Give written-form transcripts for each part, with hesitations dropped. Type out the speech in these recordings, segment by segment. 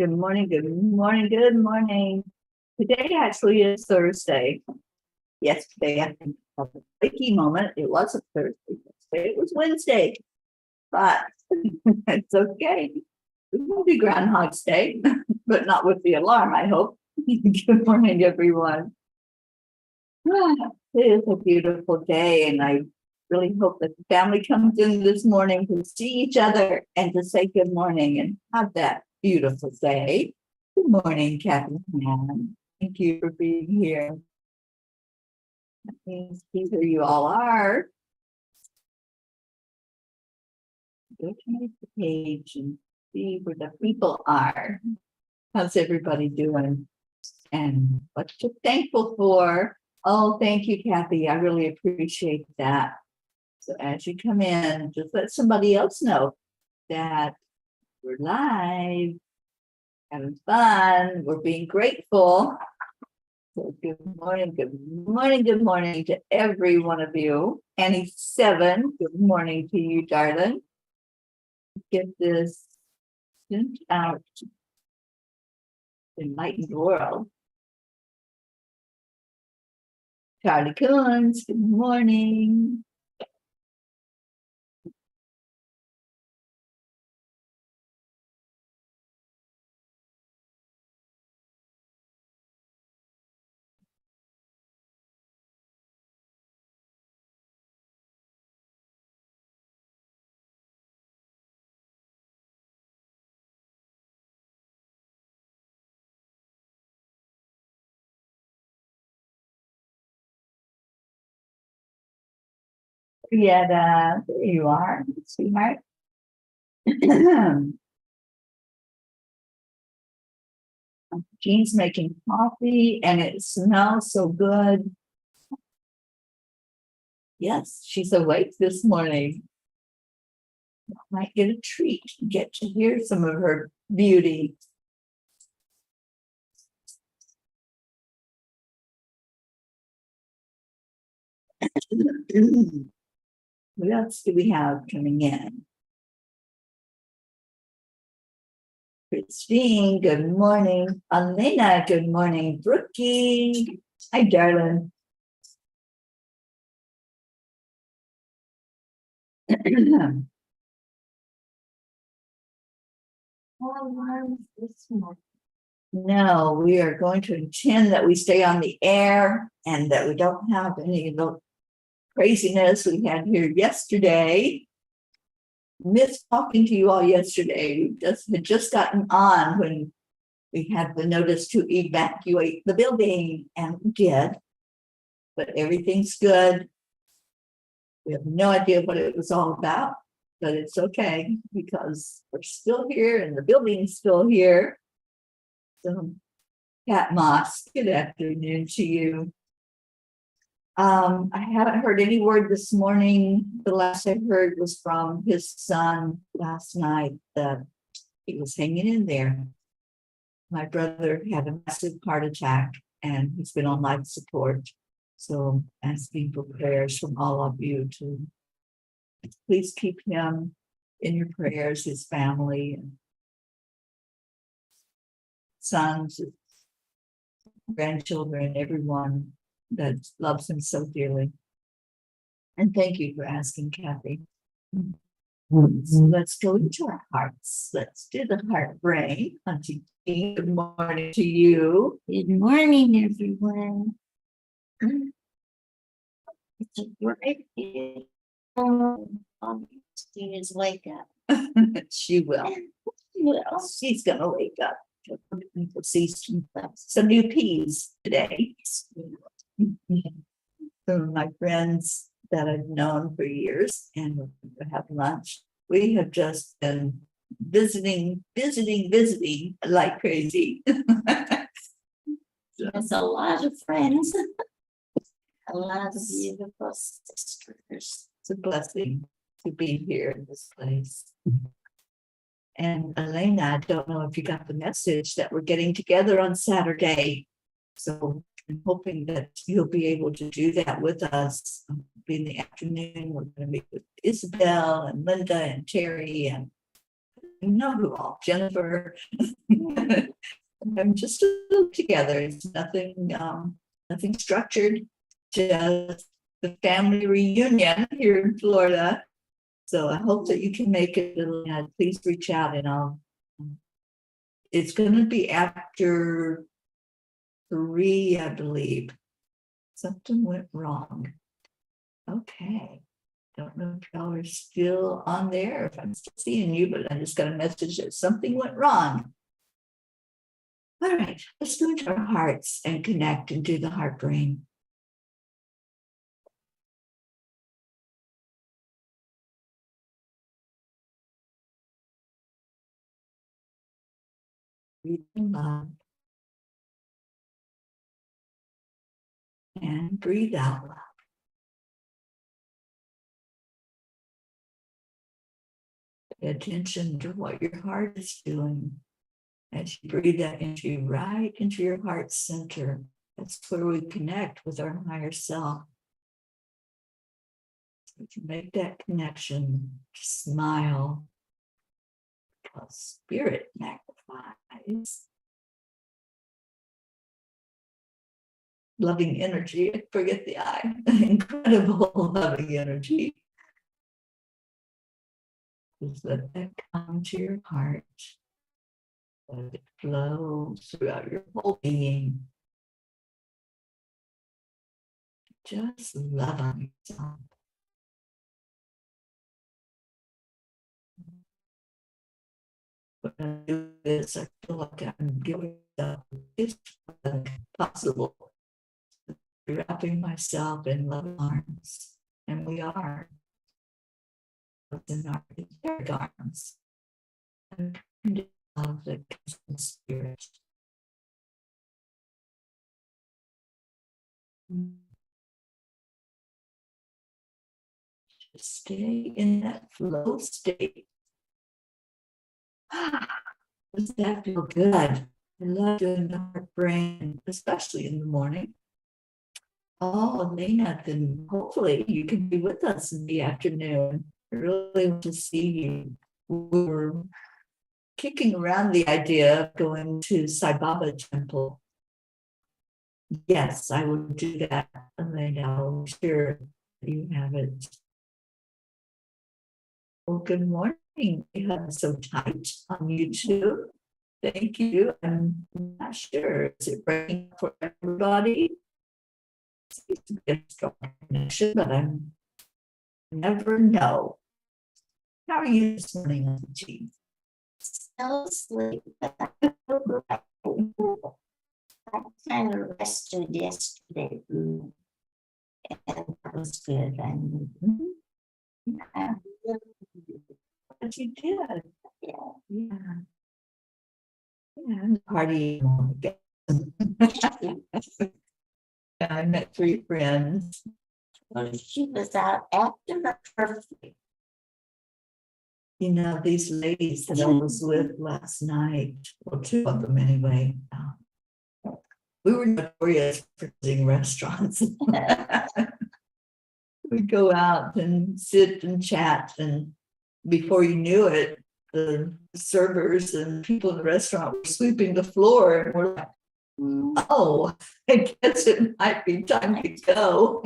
Good morning, good morning, good morning. Today actually is Thursday. Yesterday, I had a freaky moment. It wasn't Thursday. Yesterday it was Wednesday, but it's okay. We will be Groundhog's Day, but not with the alarm, I hope. Good morning, everyone. It is a beautiful day, and I really hope that the family comes in this morning to see each other and to say good morning and have that beautiful day. Good morning, Captain Han. Thank you for being here. That means see who you all are. Go to my page and see where the people are. How's everybody doing? And what you're thankful for. Oh, thank you, Kathy. I really appreciate that. So as you come in, just let somebody else know that we're live, having fun, we're being grateful. So good morning, good morning, good morning to every one of you. Annie 7, good morning to you, darling. Get this sent out to the enlightened world. Charlie Coons, good morning. Yeah, there you are, sweetheart. Jean's making coffee and it smells so good. Yes, she's awake this morning. Might get a treat, get to hear some of her beauty. What else do we have coming in? Christine, good morning. Elena, good morning. Brookie, hi, darling. No, we are going to intend that we stay on the air and that we don't have any of the craziness we had here yesterday. Missed talking to you all yesterday. We had just gotten on when we had the notice to evacuate the building, and we did. But everything's good. We have no idea what it was all about, but it's okay because we're still here and the building's still here. So, Cat Moss, good afternoon to you. I haven't heard any word this morning. The last I heard was from his son last night that he was hanging in there. My brother had a massive heart attack and he's been on life support. So asking for prayers from all of you to please keep him in your prayers, his family and sons, grandchildren, everyone that loves him so dearly. And thank you for asking, Kathy. So let's go into our hearts. Let's do the heart brain. Auntie Jean, good morning to you. Good morning, everyone. It's a great day. Soon as wake up. She will. Well, She's gonna wake up. We'll see some new peas today. Some of my friends that I've known for years, and we're going to have lunch. We have just been visiting like crazy. there's a lot of friends, a lot of beautiful sisters. It's a blessing to be here in this place. And Elena, I don't know if you got the message that we're getting together on Saturday. So I'm hoping that you'll be able to do that with us. Be in the afternoon. We're going to meet with Isabel and Linda and Teri and you know who all, Jennifer. I'm just together. It's nothing, nothing structured, just the family reunion here in Florida. So I hope that you can make it. Please reach out and it's going to be after 3, I believe. Something went wrong. Okay. Don't know if y'all are still on there, if I'm still seeing you, but I just got a message that something went wrong. All right, let's go into our hearts and connect and do the heart brain. Breathe in love and breathe out loud. Pay attention to what your heart is doing as you breathe that into right into your heart center. That's where we connect with our higher self. So to make that connection, smile, because spirit magnifies. Loving energy, forget the I, incredible loving energy. Just let that come to your heart. Let it flow throughout your whole being. Just love on yourself. When I do this, I feel like I'm giving the best possible. Wrapping myself in loving arms. And we are. In our etheric arms. And of the spirit. Just stay in that flow state. Does that feel good? I love doing the heart brain, especially in the morning. Oh, Lena, then hopefully you can be with us in the afternoon. I really want to see you. We were kicking around the idea of going to Sai Baba Temple. Yes, I will do that. And I'll share you have it. Well, good morning. You have so tight on YouTube. Thank you. I'm not sure. Is it breaking for everybody? It seems to be a strong connection, but I never know. How are you this morning, Angie? Still asleep. I kind of rested yesterday, and that was good. But you did. Yeah. Yeah. Yeah, and party. I met 3 friends. Well, she was out after the perfect. You know, these ladies that I was with last night, well, 2 of them anyway. We were notorious for using restaurants. We'd go out and sit and chat, and before you knew it, the servers and people in the restaurant were sweeping the floor, and we're like, oh, I guess it might be time to go.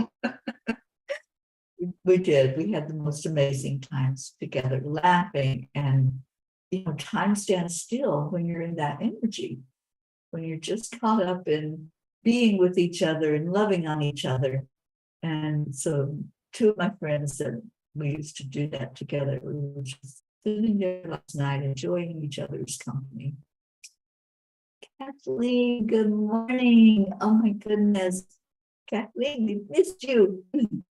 We did. We had the most amazing times together, laughing, and time stands still when you're in that energy, when you're just caught up in being with each other and loving on each other. And so 2 of my friends that we used to do that together, we were just sitting there last night enjoying each other's company. Kathleen, good morning. Oh my goodness. Kathleen, we missed you.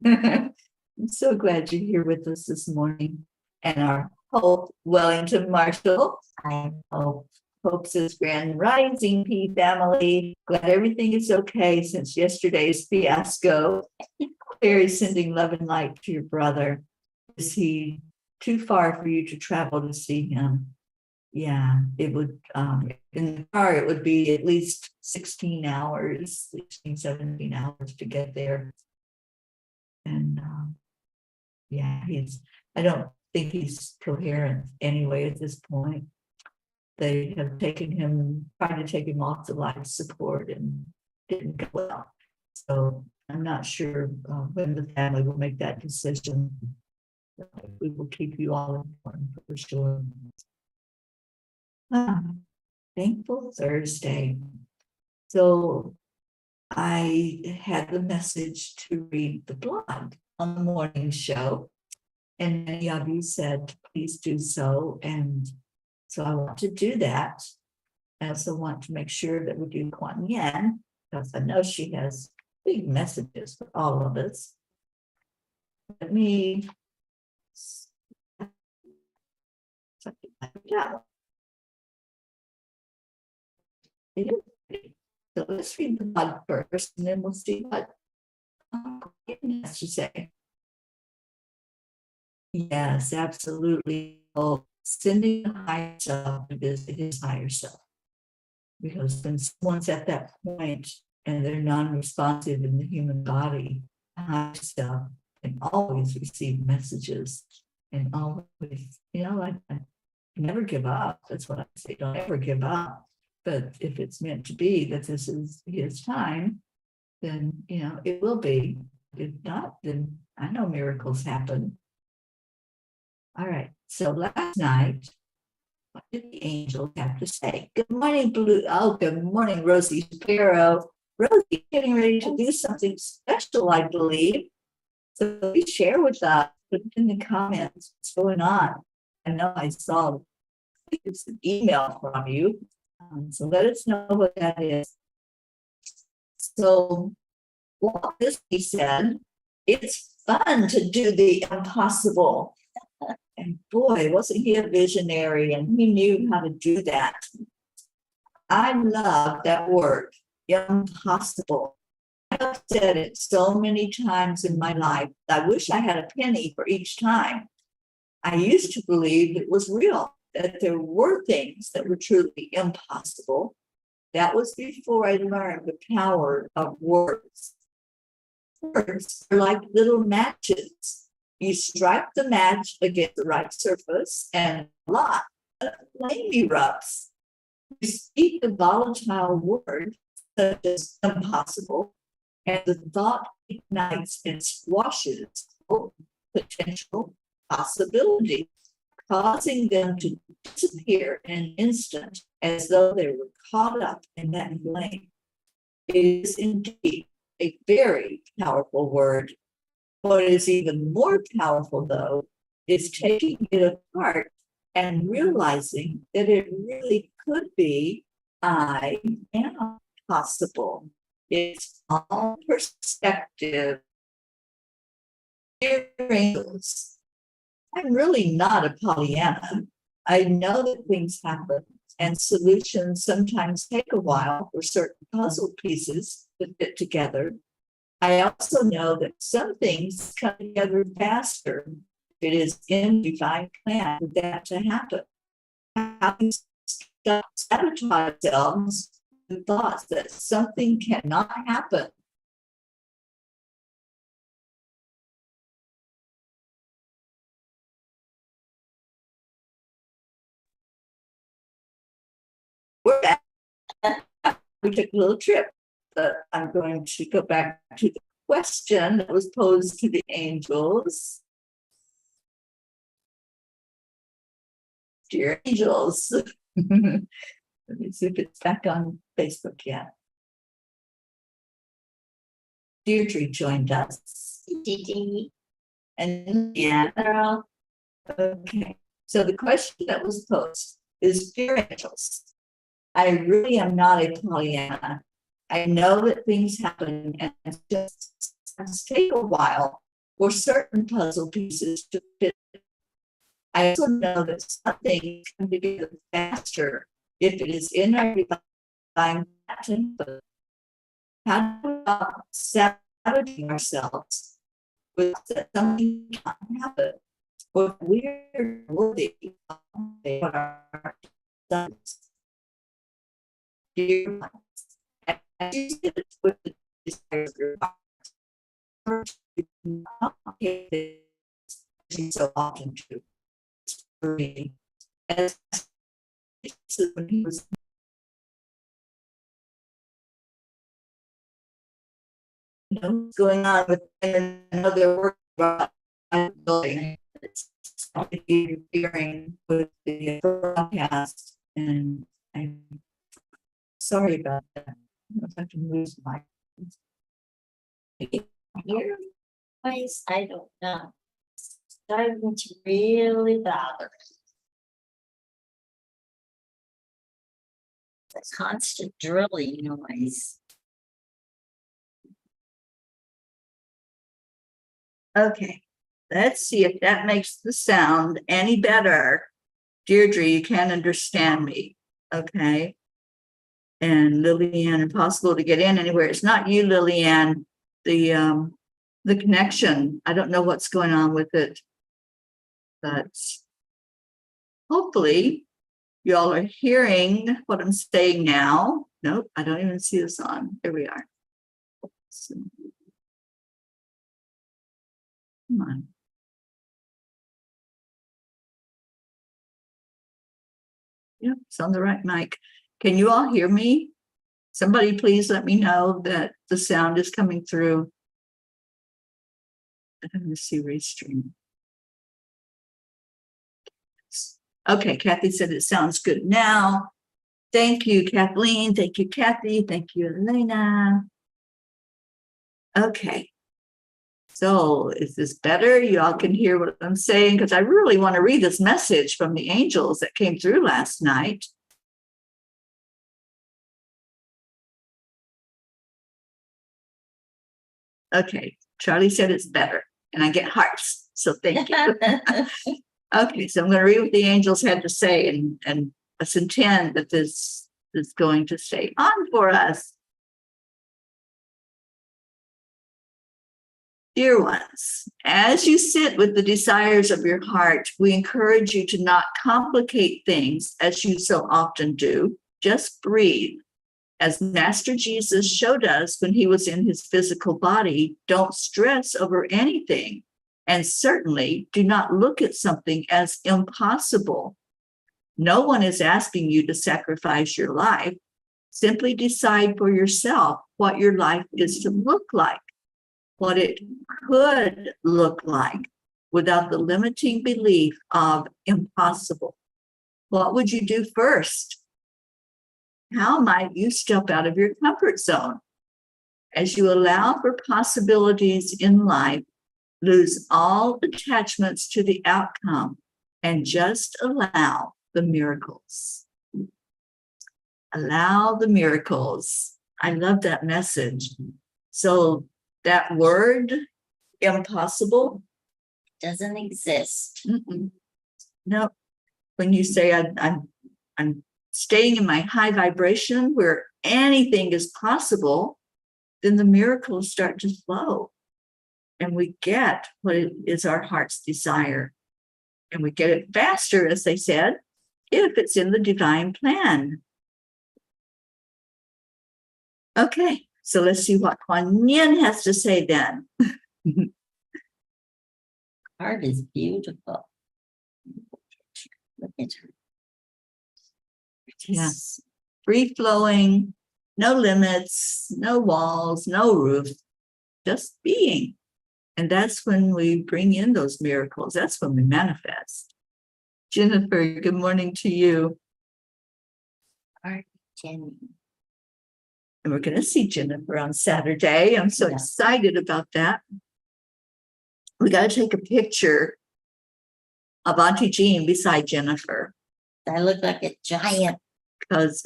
I'm so glad you're here with us this morning. And our Hope Wellington Marshall. I Hope's his grand rising, P family. Glad everything is okay since yesterday's fiasco. Clary's sending love and light to your brother. Is he too far for you to travel to see him? Yeah, it would, in the car, it would be at least 16 hours, 16, 17 hours to get there. And yeah, I don't think he's coherent anyway at this point. They have taken him, tried to take him off the life support and didn't go well. So I'm not sure when the family will make that decision. We will keep you all informed for sure. Thankful Thursday. So I had the message to read the blog on the morning show, and many of you said, please do so. And so I want to do that. I also want to make sure that we do Kuan Yin, because I know she has big messages for all of us. Let me. So let's read the blog first, and then we'll see what it has to say. Yes, absolutely. Oh, sending the higher self to visit his higher self. Because when someone's at that point and they're non-responsive in the human body, the higher self can always receive messages and always, I never give up. That's what I say. Don't ever give up. But if it's meant to be that this is his time, then, it will be. If not, then I know miracles happen. All right. So last night, what did the angels have to say? Good morning, Blue. Oh, good morning, Rosie Sparrow. Rosie, getting ready to do something special, I believe. So please share with us. Put it in the comments what's going on. I know I saw it's an email from you. So let us know what that is. So Walt Disney said, it's fun to do the impossible. And boy, wasn't he a visionary, and he knew how to do that. I love that word, impossible. I've said it so many times in my life. I wish I had a penny for each time. I used to believe it was real, that there were things that were truly impossible. That was before I learned the power of words. Words are like little matches. You strike the match against the right surface and a flame erupts. You speak a volatile word, such as impossible, and the thought ignites and squashes potential possibilities, causing them to disappear in an instant as though they were caught up in that flame. It is indeed a very powerful word. What is even more powerful, though, is taking it apart and realizing that it really could be I am possible. It's all perspective. Dear angels, I'm really not a Pollyanna. I know that things happen and solutions sometimes take a while for certain puzzle pieces to fit together. I also know that some things come together faster if it is in divine plan for that to happen. How we sabotage ourselves with thoughts that something cannot happen. We're back. We took a little trip, but I'm going to go back to the question that was posed to the angels. Dear angels. Let me see if it's back on Facebook yet. Deirdre joined us. And yeah, girl. Okay. So the question that was posed is, dear angels, I really am not a Pollyanna. I know that things happen and it just take a while for certain puzzle pieces to fit. I also know that some things can be together faster if it is in our divine pattern. How do we stop sabotaging ourselves with that something can't happen? But we're worthy of what our sons. Dear ones, as you did it with the desires of your heart, so often true. recovery. As when he was what's going on with another work building. It's interfering with the broadcast, and I'm sorry about that. I don't know if I can lose my Your voice, I don't know. It's starting to really bother me. The constant drilling noise. Okay, let's see if that makes the sound any better. Deirdre, you can't understand me, okay? And Lillian, impossible to get in anywhere. It's not you, Lillian. The connection, I don't know what's going on with it, but hopefully y'all are hearing what I'm saying now. Nope, I don't even see this on. Here we are. So, come on. Yep, it's on the right mic. Can you all hear me? Somebody please let me know that the sound is coming through. I'm going to see restream. Okay, Kathy said it sounds good now. Thank you, Kathleen. Thank you, Kathy. Thank you, Elena. Okay. So is this better? Y'all can hear what I'm saying, because I really want to read this message from the angels that came through last night. Okay, Charlie said it's better, and I get hearts, so thank you. Okay, so I'm going to read what the angels had to say, and let's intend that this is going to stay on for us. Dear ones, as you sit with the desires of your heart, we encourage you to not complicate things as you so often do. Just breathe. As Master Jesus showed us when he was in his physical body, don't stress over anything, and certainly do not look at something as impossible. No one is asking you to sacrifice your life. Simply decide for yourself what your life is to look like, what it could look like without the limiting belief of impossible. What would you do first? How might you step out of your comfort zone? As you allow for possibilities in life, lose all attachments to the outcome and just allow the miracles. Allow the miracles. I love that message. So that word, impossible, Doesn't exist. no. When you say I'm staying in my high vibration where anything is possible, then the miracles start to flow. And we get what is our heart's desire. And we get it faster, as they said, if it's in the divine plan. Okay, so let's see what Kuan Yin has to say then. Art is beautiful. Look at her. Yes, free flowing, no limits, no walls, no roof, just being. And that's when we bring in those miracles. That's when we manifest. Jennifer, good morning to you. Art, Jenny. And we're going to see Jennifer on Saturday. I'm so excited about that. We got to take a picture of Auntie Jean beside Jennifer. I look like a giant. Because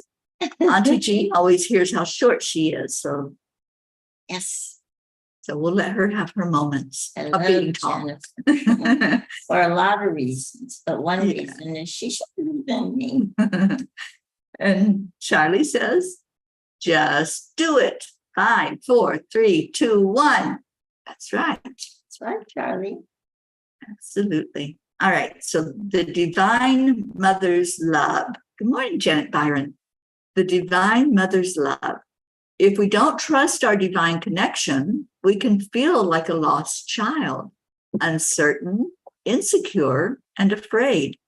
Auntie Jean always hears how short she is. So, yes. So we'll let her have her moments of being tall. For a lot of reasons. But one reason is she shouldn't have been me. And Charlie says, just do it. 5, 4, 3, 2, 1. That's right. That's right, Charlie. Absolutely. All right. So the Divine Mother's love. Good morning, Janet Byron. The Divine Mother's love. If we don't trust our divine connection, we can feel like a lost child, uncertain, insecure, and afraid.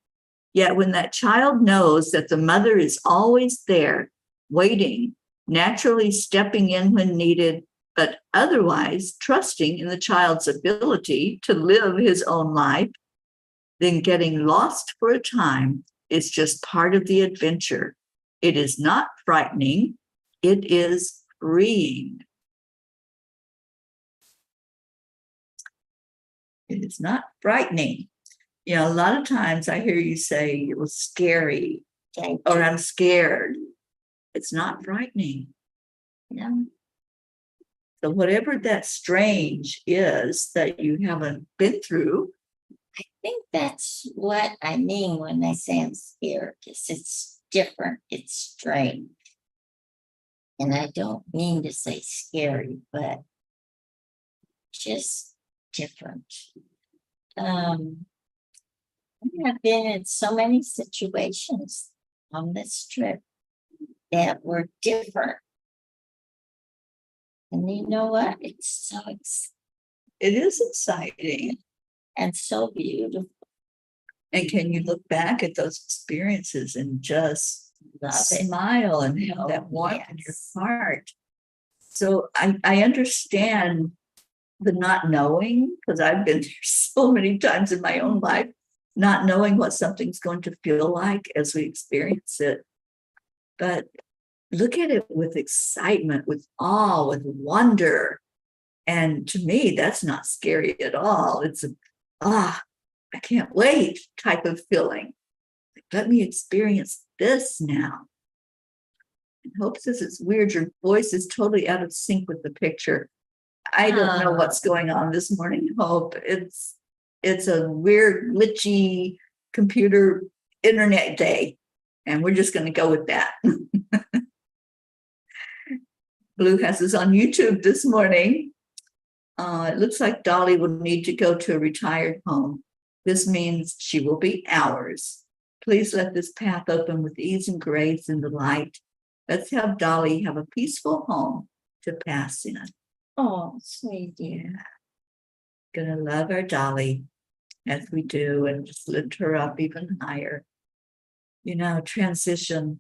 Yet when that child knows that the mother is always there, waiting, naturally stepping in when needed, but otherwise trusting in the child's ability to live his own life, then getting lost for a time is just part of the adventure. It is not frightening, it is freeing. It is not frightening. You know, a lot of times I hear you say it was scary or I'm scared. It's not frightening. No. So whatever that strange is that you haven't been through. I think that's what I mean when I say I'm scared, because it's different, it's strange. And I don't mean to say scary, but just different. I have been in so many situations on this trip that were different. And you know what? It's so It is exciting. and so beautiful. And can you look back at those experiences and just Love it. smile and have that warmth in your Yes. heart? So I understand the not knowing, because I've been there so many times in my own life, not knowing what something's going to feel like as we experience it. But look at it with excitement, with awe, with wonder. And to me, that's not scary at all. It's I can't wait type of feeling. Let me experience this now. And Hope says it's weird. Your voice is totally out of sync with the picture. I don't know what's going on this morning, Hope. It's a weird, glitchy computer internet day. And we're just going to go with that. Blue has us on YouTube this morning. It looks like Dolly will need to go to a retired home. This means she will be ours. Please let this path open with ease and grace and delight. Let's have Dolly have a peaceful home to pass in. Oh, sweet dear. Gonna love our Dolly as we do and just lift her up even higher. You know, transition,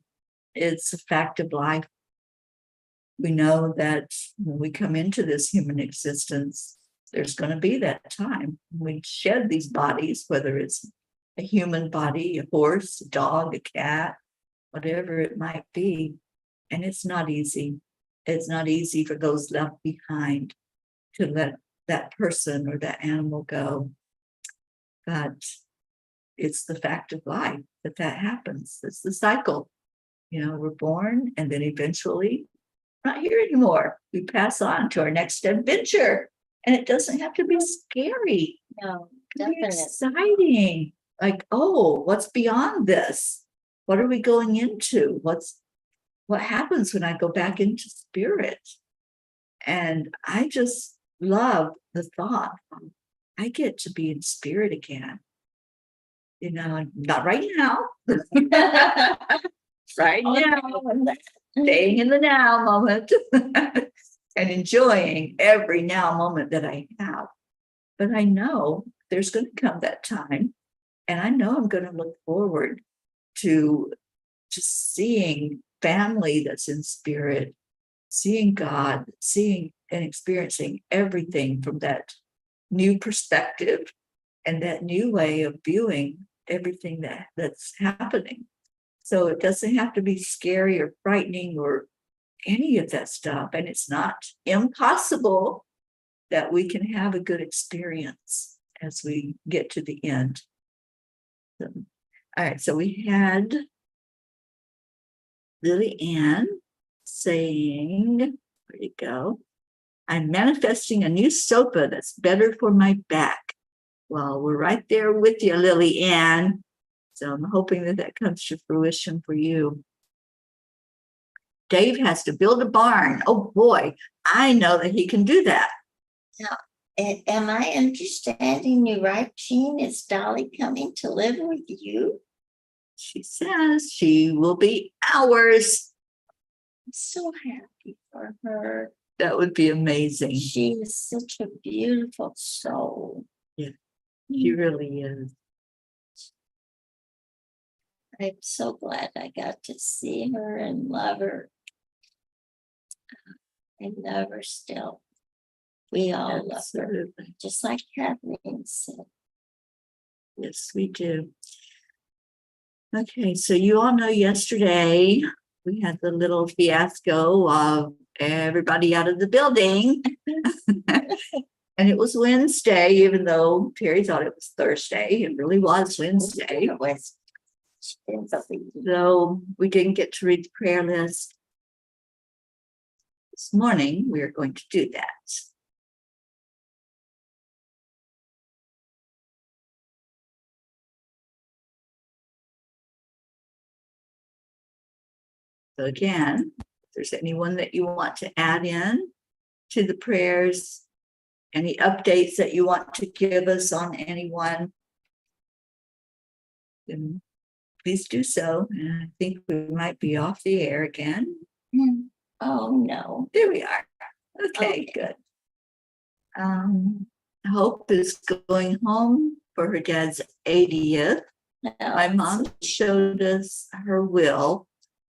it's a fact of life. We know that when we come into this human existence, there's going to be that time when we shed these bodies, whether it's a human body, a horse, a dog, a cat, whatever it might be. And it's not easy. It's not easy for those left behind to let that person or that animal go. But it's the fact of life that happens. It's the cycle. You know, we're born and then eventually not here anymore. We pass on to our next adventure. And it doesn't have to be scary. No, It can be definitely. exciting. Like, oh, what's beyond this? What are we going into? What happens when I go back into spirit? And I just love the thought, I get to be in spirit again. You know, not right now. Right now, staying in the now moment and enjoying every now moment that I have. But I know there's going to come that time, and I know I'm going to look forward to just seeing family that's in spirit, seeing God, seeing and experiencing everything from that new perspective and that new way of viewing everything that's happening. So it doesn't have to be scary or frightening or any of that stuff. And it's not impossible that we can have a good experience as we get to the end. So, all right, so we had Lily Ann saying, where'd it go? I'm manifesting a new sofa that's better for my back. Well, we're right there with you, Lily Ann. So I'm hoping that comes to fruition for you. Dave has to build a barn. Oh boy, I know that he can do that. Now, am I understanding you right, Jean? Is Dolly coming to live with you? She says she will be ours. I'm so happy for her. That would be amazing. She is such a beautiful soul. Yeah, she really is. I'm so glad I got to see her and love her. I love her still. We all love her, Absolutely. just like Kathleen said. Yes, we do. Okay, so you all know yesterday we had the little fiasco of everybody out of the building. And it was Wednesday, even though Teri thought it was Thursday. It really was Wednesday. It was. She didn't believe it. So we didn't get to read the prayer list. This morning, we are going to do that. So again, if there's anyone that you want to add in to the prayers, any updates that you want to give us on anyone, then please do so. And I think we might be off the air again. Oh, no. There we are. Okay, good. Hope is going home for her dad's 80th. No. My mom showed us her will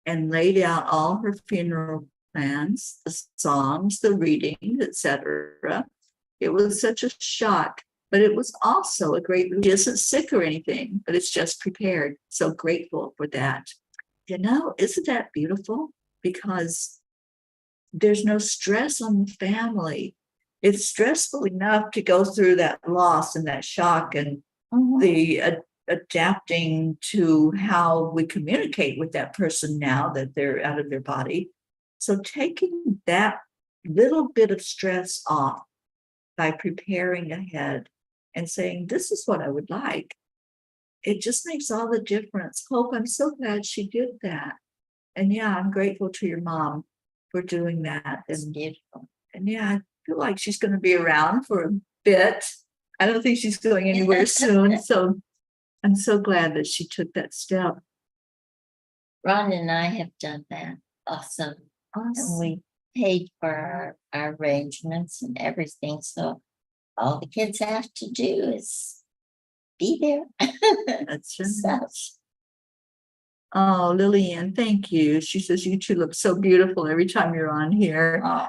and laid out all her funeral plans, the songs, the readings, etc. It was such a shock, but it was also a great, she isn't sick or anything, but it's just prepared. So grateful for that. You know, isn't that beautiful? Because there's no stress on the family. It's stressful enough to go through that loss and that shock and the adapting to how we communicate with that person now that they're out of their body. So taking that little bit of stress off by preparing ahead and saying, this is what I would like. It just makes all the difference. Hope, I'm so glad she did that. And yeah, I'm grateful to your mom for doing that. It's beautiful. And yeah, I feel like she's going to be around for a bit. I don't think she's going anywhere soon. So I'm so glad that she took that step. Ron and I have done that also. And we paid for our arrangements and everything. So all the kids have to do is be there. That's right. So, Oh, Lillian, thank you. She says, you two look so beautiful every time you're on here. oh,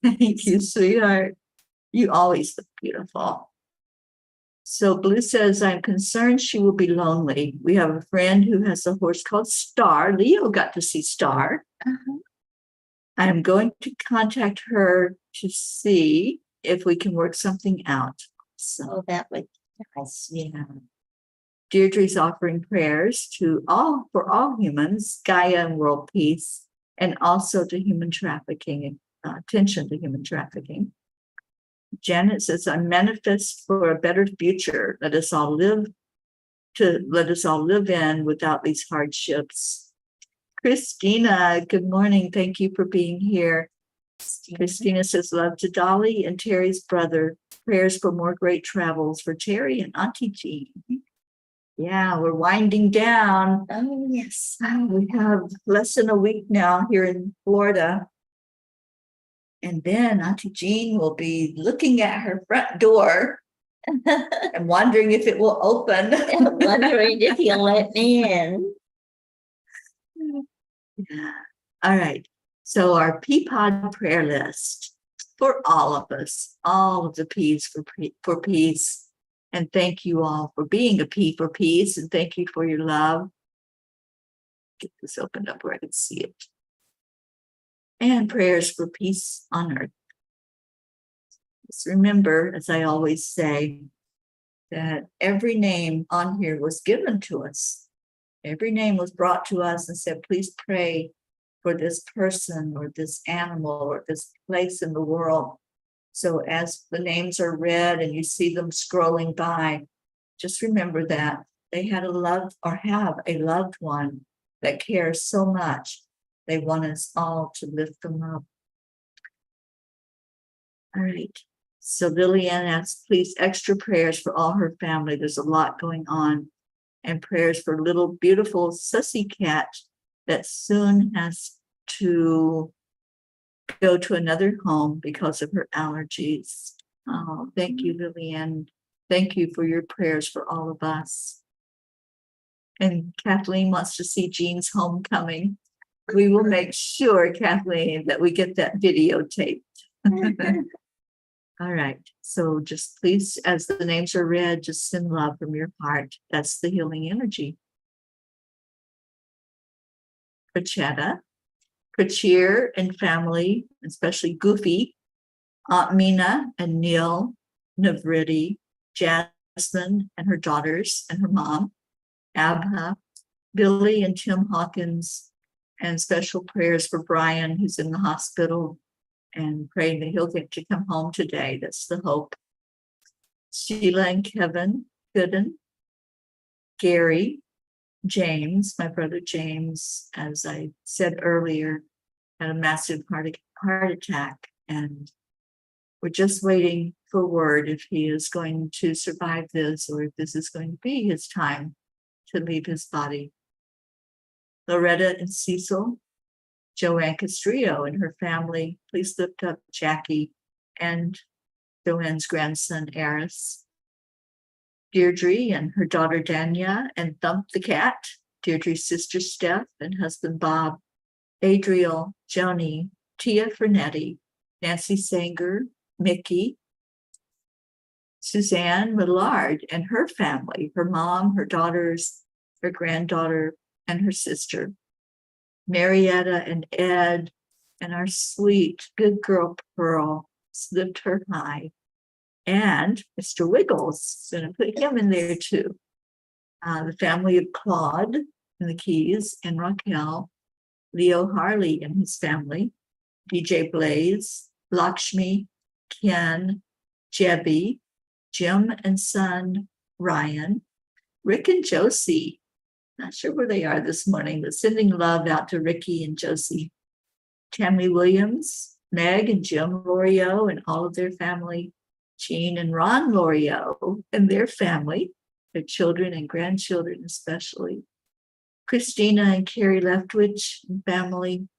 Thank you, sweetheart. You always look beautiful. So Blue says, I'm concerned she will be lonely. We have a friend who has a horse called Star. Leo got to see Star. I'm going to contact her to see if we can work something out. So that would be nice. yeah. Deirdre's offering prayers for all humans, Gaia and world peace, and also to human trafficking, attention to human trafficking. Janet says, I manifest for a better future. Let us all live in without these hardships. Christina, good morning. Thank you for being here. Christina says, love to Dolly and Teri's brother. Prayers for more great travels for Teri and Auntie Jean. Yeah, we're winding down. Oh, yes. We have less than a week now here in Florida. And then Auntie Jean will be looking at her front door and wondering if it will open. I'm wondering if you'll let me in. Yeah. All right. So our peapod prayer list for all of us, all of the P's for peace. And thank you all for being a P for peace. And thank you for your love. Get this opened up where I can see it. And prayers for peace on earth. Just remember, as I always say, that every name on here was given to us. Every name was brought to us and said, please pray for this person or this animal or this place in the world. So as the names are read and you see them scrolling by, just remember that they had a loved or have a loved one that cares so much. They want us all to lift them up. All right. So Lillian asks, please, extra prayers for all her family. There's a lot going on. And prayers for little beautiful Sussy cat that soon has to go to another home because of her allergies. Oh, thank you, Lillian. Thank you for your prayers for all of us. And Kathleen wants to see Jean's homecoming. We will make sure, Kathleen, that we get that videotaped. All right. So just please, as the names are read, just send love from your heart. That's the healing energy. Prachetta, Prachir and family, especially Goofy, Aunt Mina and Neil, Navriti, Jasmine and her daughters and her mom, Abha, Billy and Tim Hawkins, and special prayers for Brian, who's in the hospital, and praying that he'll get to come home today. That's the hope. Sheila and Kevin Gooden, Gary, James, my brother James, as I said earlier, had a massive heart attack, and we're just waiting for word if he is going to survive this or if this is going to be his time to leave his body. Loretta and Cecil, Joanne Castrillo and her family, please lift up Jackie and Joanne's grandson, Aris. Deirdre and her daughter, Dania, and Thump the cat, Deirdre's sister, Steph, and husband, Bob, Adriel, Joni, Tia Fernetti, Nancy Sanger, Mickey, Suzanne Millard and her family, her mom, her daughters, her granddaughter, and her sister, Marietta and Ed, and our sweet, good girl, Pearl, lift her high. And Mr. Wiggles, going to put him in there too. The family of Claude and the Keys, and Raquel, Leo Harley and his family, DJ Blaze, Lakshmi, Ken, Jebby, Jim and son, Ryan, Rick and Josie. Not sure where they are this morning, but sending love out to Ricky and Josie. Tammy Williams, Meg and Jim Lorio and all of their family, Jean and Ron Lorio and their family, their children and grandchildren especially, Christina and Carrie Leftwich and family,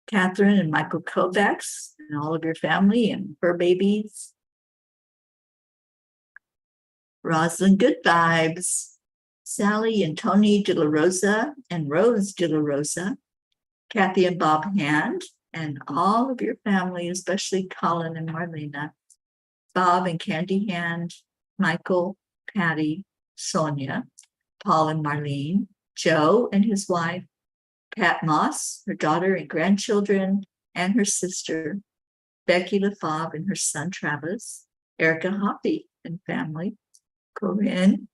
Catherine and Michael Kovacs and all of your family and fur babies, Rosalind Good Vibes, Sally and Tony De La Rosa and Rose De La Rosa, Kathy and Bob Hand, and all of your family, especially Colin and Marlena, Bob and Candy Hand, Michael, Patty, Sonia, Paul and Marlene, Joe and his wife, Pat Moss, her daughter and grandchildren, and her sister, Becky LaFave and her son Travis, Erica Hoppy and family, Corinne,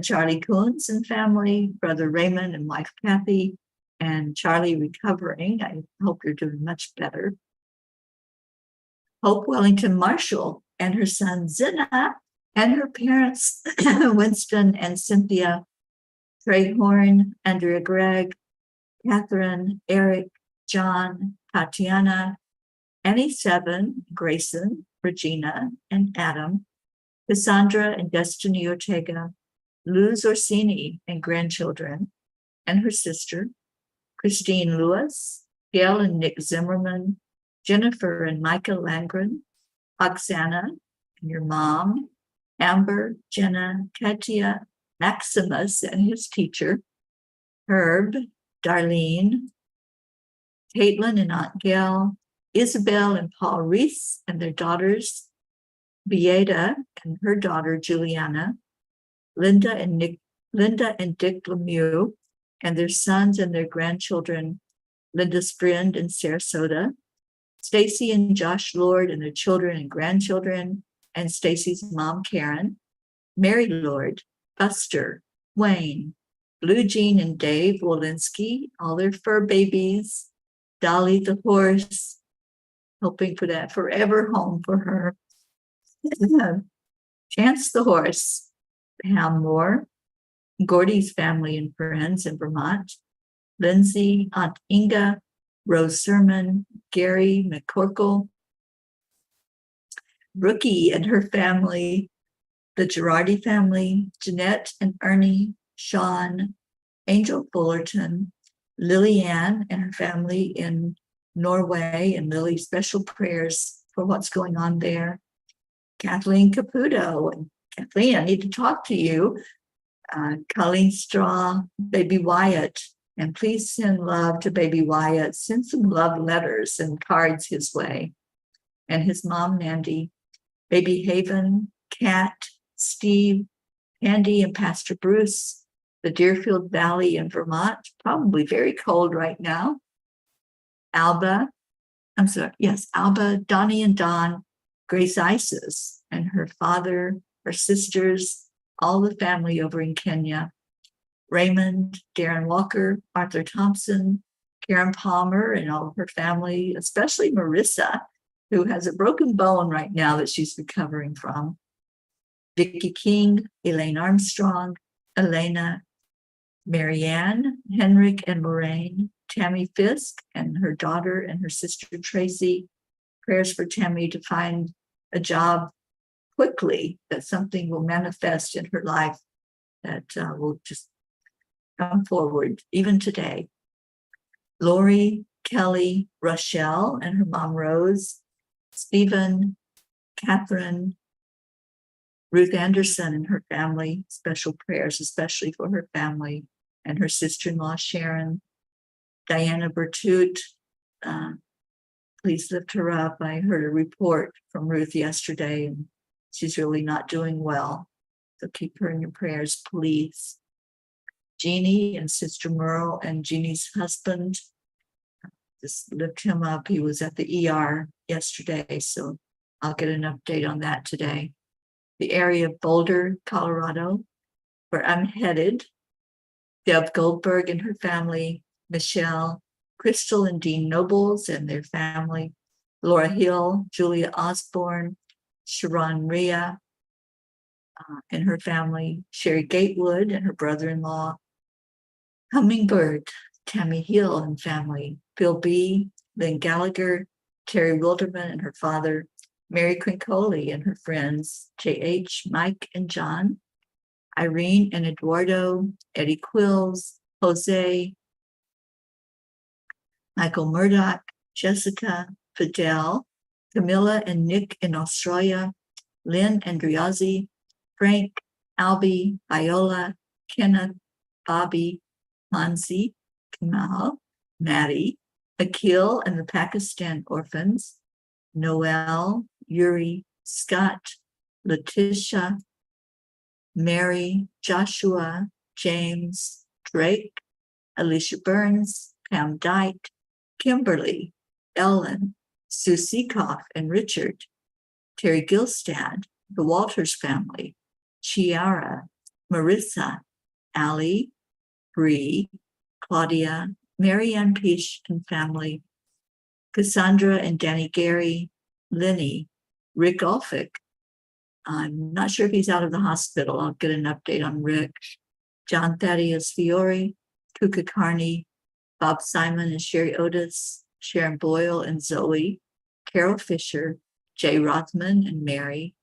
Charlie Coons and family, brother Raymond and wife Kathy, and Charlie recovering. I hope you're doing much better. Hope Wellington Marshall and her son Zina, and her parents Winston and Cynthia, Trey Horn, Andrea Gregg, Catherine, Eric, John, Tatiana, Annie Seven, Grayson, Regina, and Adam, Cassandra and Destiny Ortega, Luz Orsini and grandchildren, and her sister, Christine Lewis, Gail and Nick Zimmerman, Jennifer and Micah Langren, Oksana and your mom, Amber, Jenna, Katia, Maximus and his teacher, Herb, Darlene, Caitlin and Aunt Gail, Isabel and Paul Reese and their daughters, Beata and her daughter Juliana, Linda and Dick Lemieux and their sons and their grandchildren, Linda's friend in Sarasota, Stacy and Josh Lord and their children and grandchildren, and Stacy's mom Karen, Mary Lord, Buster, Wayne, Blue Jean and Dave Walensky, all their fur babies, Dolly the horse, hoping for that forever home for her. Chance the horse, Pam Moore, Gordy's family and friends in Vermont, Lindsay, Aunt Inga, Rose Sermon, Gary McCorkle, Rookie and her family, the Girardi family, Jeanette and Ernie, Sean, Angel Fullerton, Lillian and her family in Norway, and Lily, special prayers for what's going on there. Kathleen Caputo, and Kathleen, I need to talk to you. Colleen Straw, baby Wyatt, and please send love to baby Wyatt. Send some love letters and cards his way. And his mom, Mandy, baby Haven, Kat, Steve, Andy, and Pastor Bruce, the Deerfield Valley in Vermont, probably very cold right now. Alba, Donnie and Don, Grace Isis, and her father, her sisters, all the family over in Kenya. Raymond, Darren Walker, Arthur Thompson, Karen Palmer, and all of her family, especially Marissa, who has a broken bone right now that she's recovering from. Vicki King, Elaine Armstrong, Elena, Marianne, Henrik and Lorraine, Tammy Fisk and her daughter and her sister Tracy. Prayers for Tammy to find a job quickly, that something will manifest in her life that will just come forward, even today. Lori, Kelly, Rochelle and her mom Rose, Stephen, Catherine, Ruth Anderson and her family, special prayers, especially for her family, and her sister-in-law Sharon, Diana Bertut, please lift her up. I heard a report from Ruth yesterday, and she's really not doing well. So keep her in your prayers, please. Jeannie and Sister Merle and Jeannie's husband, just lift him up. He was at the ER yesterday, so I'll get an update on that today. The area of Boulder, Colorado, where I'm headed. Deb Goldberg and her family, Michelle, Crystal and Dean Nobles and their family, Laura Hill, Julia Osborne, Sharon Rhea and her family, Sherry Gatewood and her brother-in-law, Hummingbird, Tammy Hill and family, Phil B., Lynn Gallagher, Terry Wilderman and her father, Mary Quincoli and her friends, J.H., Mike and John, Irene and Eduardo, Eddie Quills, Jose, Michael Murdoch, Jessica, Fidel, Camilla and Nick in Australia, Lynn Andriazzi, Frank, Albie, Viola, Kenneth, Bobby, Mansi, Kamal, Maddie, Akil and the Pakistan orphans, Noel, Yuri, Scott, Letitia, Mary, Joshua, James, Drake, Alicia Burns, Pam Dyke, Kimberly, Ellen, Sue Seekoff and Richard, Terry Gilstad, the Walters family, Chiara, Marissa, Allie, Bree, Claudia, Marianne Pish and family, Cassandra and Danny Gary, Lenny, Rick Olfick. I'm not sure if he's out of the hospital. I'll get an update on Rick. John Thaddeus Fiore, Kuka Carney, Bob Simon and Sherry Otis, Sharon Boyle and Zoe, Carol Fisher, Jay Rothman and Mary,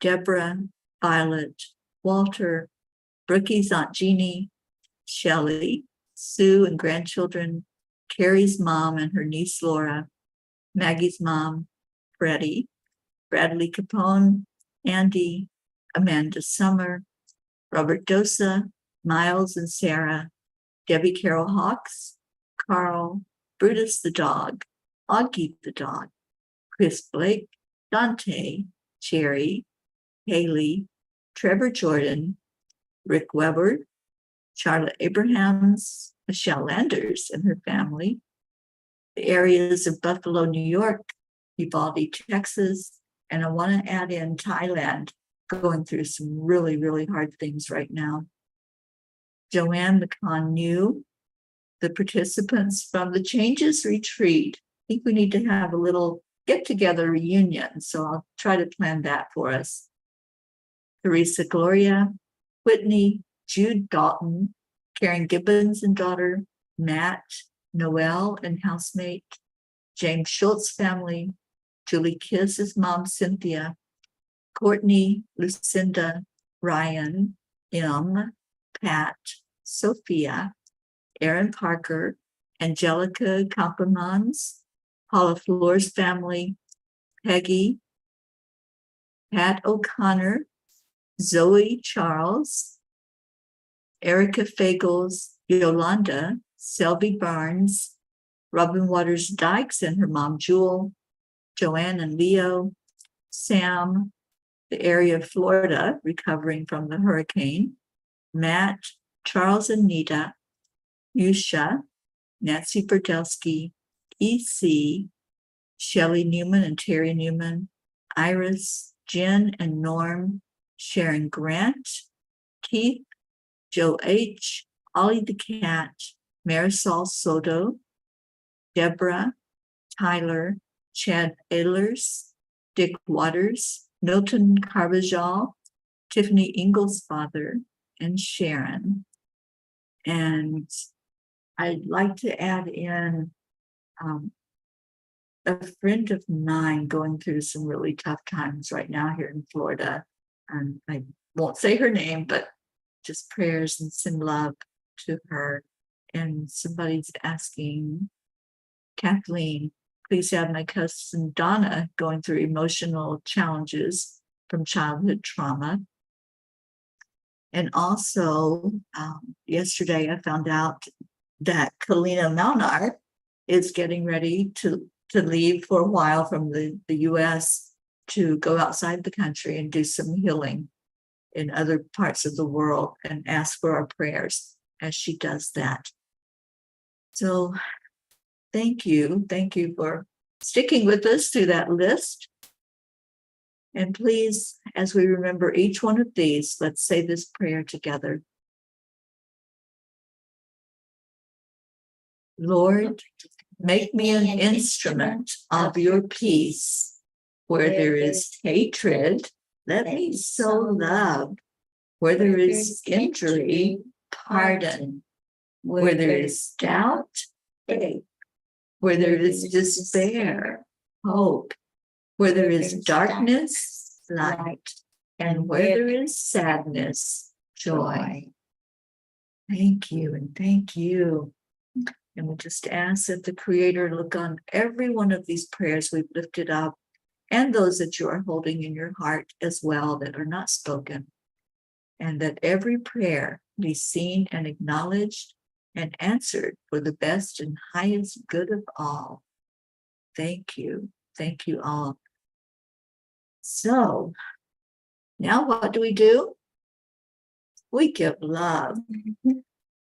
Deborah, Violet, Walter, Brookie's Aunt Jeannie, Shelley, Sue and grandchildren, Carrie's mom and her niece Laura, Maggie's mom, Freddie, Bradley Capone, Andy, Amanda Summer, Robert Dosa, Miles and Sarah, Debbie Carol Hawks, Carl, Brutus the dog, Augie the dog, Chris Blake, Dante, Cherry, Haley, Trevor Jordan, Rick Weber, Charlotte Abrahams, Michelle Landers and her family, the areas of Buffalo, New York, Uvalde, Texas, and I want to add in Thailand, going through some really, really hard things right now. Joanne McCon knew the participants from the Changes Retreat. I think we need to have a little get-together reunion, so I'll try to plan that for us. Teresa Gloria, Whitney, Jude Dalton, Karen Gibbons and daughter, Matt, Noel and housemate, James Schultz family, Julie Kiss's mom, Cynthia, Courtney, Lucinda, Ryan, Pat, Sophia, Aaron Parker, Angelica Kampemans, Paula Floor's family, Peggy, Pat O'Connor, Zoe Charles, Erica Fagels, Yolanda, Selby Barnes, Robin Waters Dykes and her mom Jewel, Joanne and Leo, Sam, the area of Florida recovering from the hurricane, Matt, Charles and Nita, Yusha, Nancy Berdelsky, EC, Shelley Newman and Terry Newman, Iris, Jen and Norm, Sharon Grant, Keith, Joe H., Ollie the Cat, Marisol Soto, Deborah, Tyler, Chad Ehlers, Dick Waters, Milton Carvajal, Tiffany Ingalls' father, and Sharon. And I'd like to add in a friend of mine going through some really tough times right now here in Florida. And I won't say her name, but just prayers and send love to her. And somebody's asking, Kathleen, please have my cousin Donna going through emotional challenges from childhood trauma. And also, yesterday I found out that Kalina Malnar is getting ready to leave for a while from the US to go outside the country and do some healing in other parts of the world and ask for our prayers as she does that. So thank you. Thank you for sticking with us through that list. And please, as we remember each one of these, let's say this prayer together. Lord, make me an instrument of your peace. Where there is hatred, let me sow love. Where there is injury, pardon. Where there is doubt, faith. Where there is despair, hope. Where there is darkness, light. And where there is sadness, joy. Thank you and thank you. And we just ask that the Creator look on every one of these prayers we've lifted up and those that you are holding in your heart as well that are not spoken. And that every prayer be seen and acknowledged and answered for the best and highest good of all. Thank you. Thank you all. So now what do? We give love.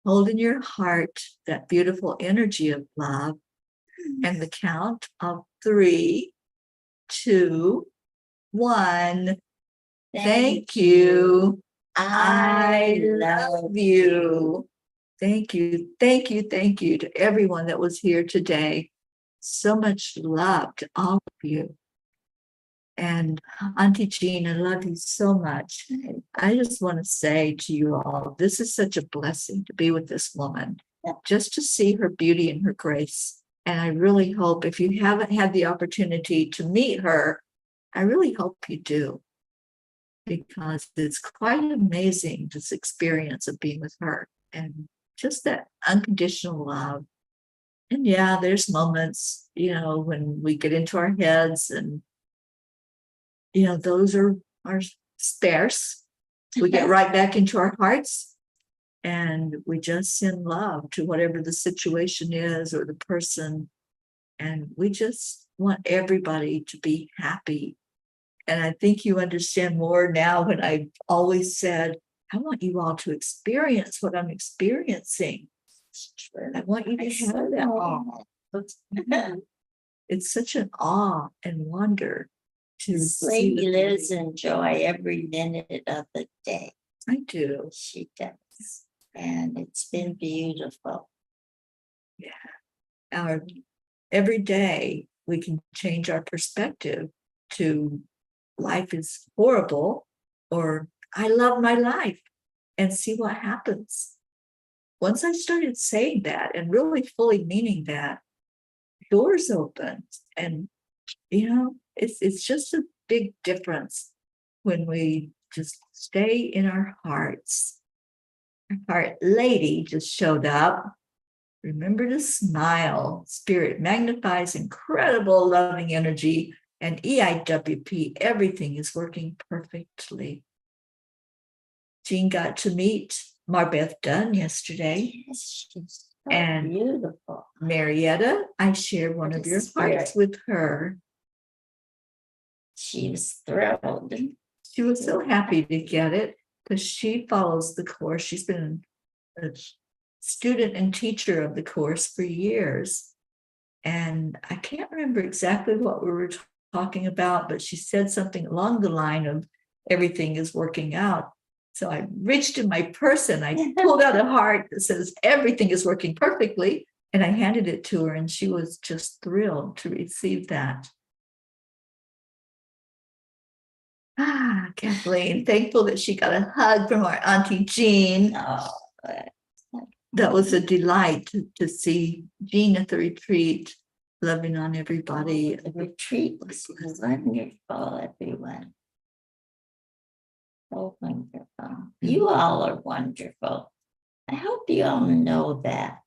Hold in your heart that beautiful energy of love and the count of 3, 2, 1. Thank you. I love you. Thank you. Thank you. Thank you to everyone that was here today. So much love to all of you. And Auntie Jean, I love you so much. I just want to say to you all, this is such a blessing to be with this woman, just to see her beauty and her grace. And I really hope if you haven't had the opportunity to meet her, I really hope you do, because it's quite amazing, this experience of being with her and just that unconditional love. And yeah, there's moments, when we get into our heads and those are sparse. We get right back into our hearts and we just send love to whatever the situation is or the person. And we just want everybody to be happy. And I think you understand more now when I've always said, I want you all to experience what I'm experiencing. I want you to have that awe. It's such an awe and wonder. This lady lives in joy every minute of the day. I do. She does. And it's been beautiful. Yeah. Every day we can change our perspective to life is horrible or I love my life and see what happens. Once I started saying that and really fully meaning that, doors opened and it's just a big difference when we just stay in our hearts. Our heart lady just showed up. Remember to smile. Spirit magnifies incredible loving energy, and EIWP, everything is working perfectly. Jean got to meet Marbeth done yesterday. Yes, she's so And beautiful. Marietta, I shared one of your hearts with her. She was thrilled. She was so happy to get it because she follows the course. She's been a student and teacher of the course for years. And I can't remember exactly what we were talking about, but she said something along the line of everything is working out. So I reached in my purse and I pulled out a heart that says everything is working perfectly. And I handed it to her and she was just thrilled to receive that. Kathleen, thankful that she got a hug from our Auntie Jean. Oh, That was a delight to see Jean at the retreat, loving on everybody. the retreat was wonderful, everyone. So wonderful. You all are wonderful. I hope you all know that.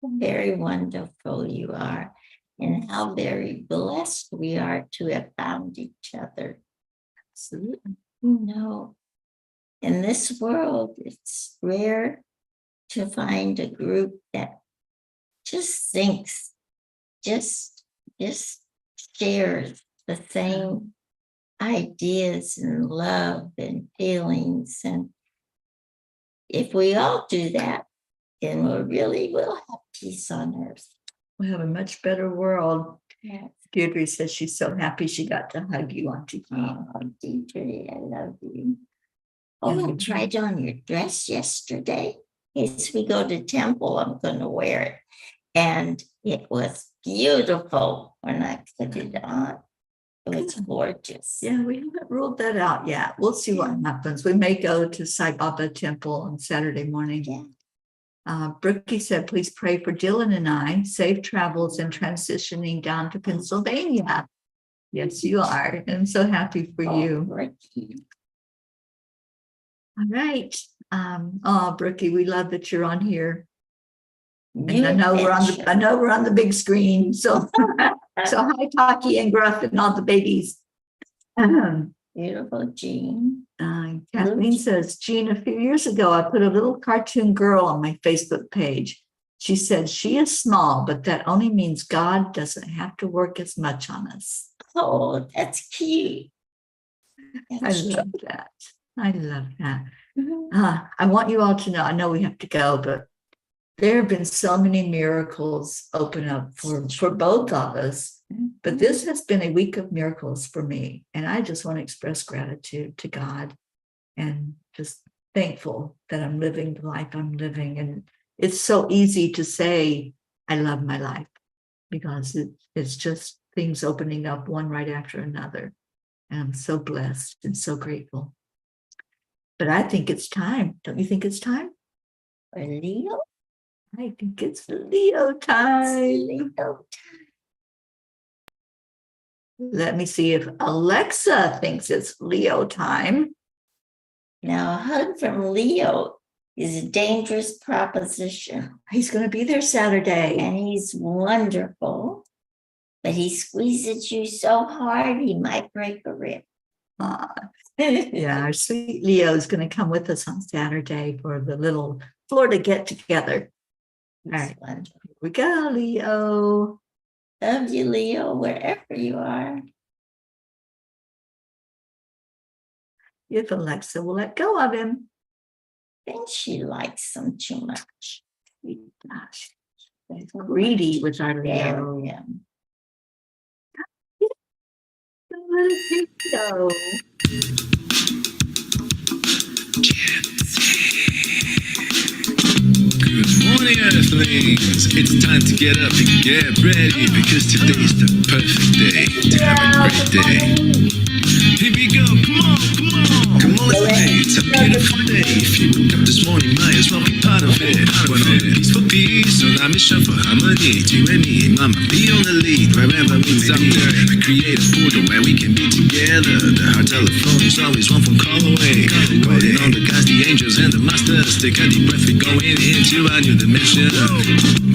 How very wonderful you are, and how very blessed we are to have found each other. Absolutely. You know, in this world, it's rare to find a group that just thinks, just shares the same ideas and love and feelings. And if we all do that, then we really will have peace on earth. We have a much better world. Yes. Deirdre says she's so happy she got to hug you, Auntie Jean. Oh, Deirdre, I love you. Oh, I tried on your dress yesterday. As we go to temple, I'm going to wear it. And it was beautiful when I put it on. It was gorgeous. Yeah, we haven't ruled that out yet. We'll see what happens. We may go to Sai Baba Temple on Saturday morning. Yeah. Brookie said, please pray for Dylan and I, safe travels and transitioning down to Pennsylvania. Yes, you are. I'm so happy for you. Brookie. All right. Brookie, we love that you're on here. And I know we're on the big screen. So so hi, Taki and Gruff and all the babies. Beautiful Jean. Kathleen says, Jean, a few years ago, I put a little cartoon girl on my Facebook page. She said she is small, but that only means God doesn't have to work as much on us. Oh, that's cute. I love that. I love that. I want you all to know, I know we have to go, but there have been so many miracles open up for both of us. But this has been a week of miracles for me. And I just want to express gratitude to God and just thankful that I'm living the life I'm living. And it's so easy to say, I love my life because it's just things opening up one right after another. And I'm so blessed and so grateful. But I think it's time. Don't you think it's time? For Leo? I think it's Leo time. Leo time. Let me see if Alexa thinks it's Leo time. Now, a hug from Leo is a dangerous proposition. He's going to be there Saturday. And he's wonderful, but he squeezes you so hard, he might break a rib. Yeah, our sweet Leo is going to come with us on Saturday for the little Florida get together. All right, here we go, Leo. Love you, Leo, wherever you are. If Alexa will let go of him. I think she likes him too much. Gosh, greedy with our Leo. Yeah. Leo. Good morning, Earthlings. It's time to get up and get ready because today's the perfect day to have a great day. Here we go, come on, come on. Come on, let's play. It's a beautiful day. If you woke up this morning, might as well be part of it. One on peace for peace, on our mission for harmony. You and me, mama, be on the lead wherever we means I'm there. create a portal where we can be together. The hard telephone is always one phone call away. Calling on the guys, the angels, and the masters. Take a deep breath, we're going into a new dimension.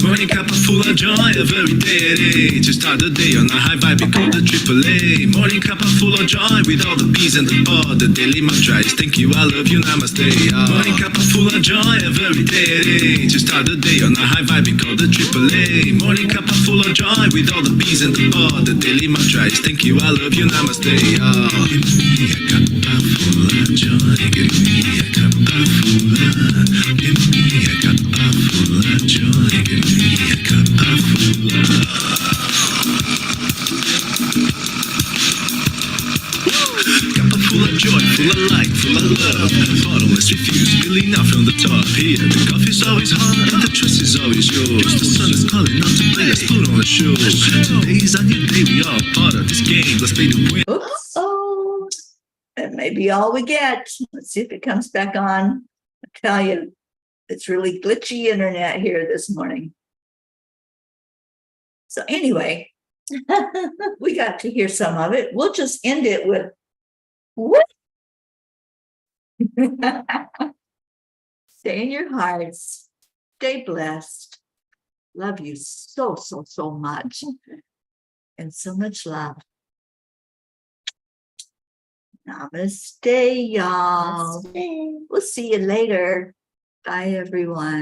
Morning Cuppa Fulla Joy, every day to start the day on a high vibe, we call the AAA. Morning Cuppa Fulla Joy with all the bees and the pod. The daily mantra is thank you, I love you, namaste. Morning Cuppa Fulla Joy, every day to start the day on a high vibe, we call the AAA. Morning Cuppa Fulla Joy with all the bees and the pod. The daily mantra is thank you, I love you, namaste. Give me a cuppa full of joy. Give me a cuppa full of. Give me a cuppa full of joy. Give me a cuppa full of. Cuppa full of joy, full of light, full of love. Bottomless refuse, spilling out from the top. Here, the coffee's always hot and the trust is always yours. The sun is calling out to play, let's put on a show. Today's a new day, we all part of this game. Let's play to win. Oops, oh, that may be all we get. Let's see if it comes back on. I tell you, it's really glitchy internet here this morning. So anyway, we got to hear some of it. We'll just end it with what? Stay in your hearts. Stay blessed. Love you so, so, so much. And so much love. Namaste, y'all. Namaste. We'll see you later. Bye, everyone.